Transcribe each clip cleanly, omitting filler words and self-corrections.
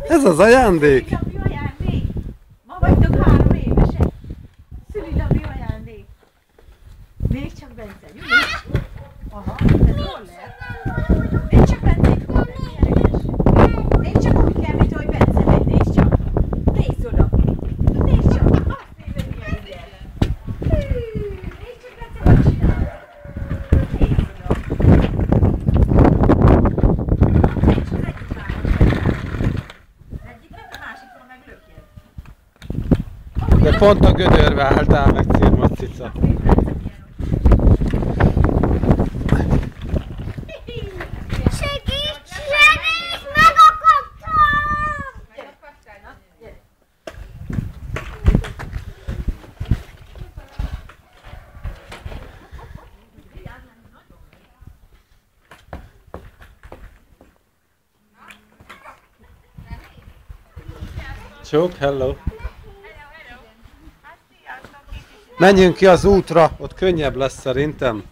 Ez az ajándék? Szülinapi ajándék. Ma vagytok 3 évesek. Szülinapi ajándék. Még csak Bence, jó? Aha, ez roller. Még csak Bencék roller, érdekes. Nézd csak, úgy kell, mint hogy Bence megy, nézd csak. Nézd oda. Nézd csak. Nézd milyen ügyel. Nézd csak, Bence, hogy csinál. Nézd oda. De pont a gödörbe álltál meg, Cirmos cica. Segíts, megakadtam! Csók, hello. Menjünk ki az útra, ott könnyebb lesz szerintem.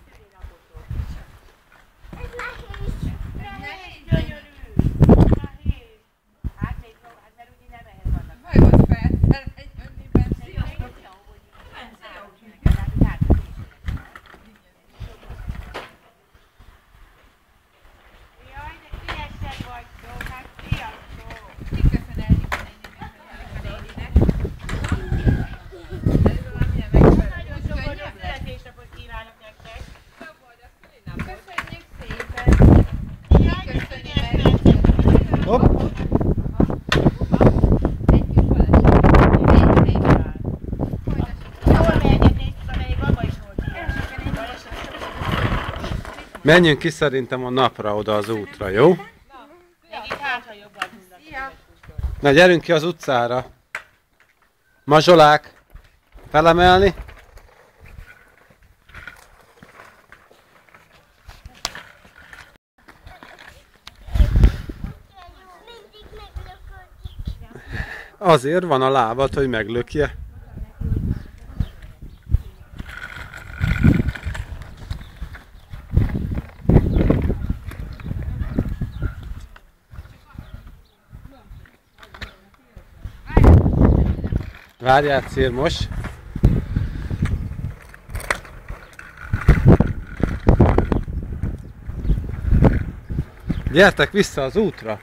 Hopp. Menjünk ki szerintem a napra oda az útra, jó? Na gyerünk ki az utcára. Mazsolák. Felemelni. Azért van a lábad, hogy meglökje. Várjál, Cirmos. Gyertek vissza az útra.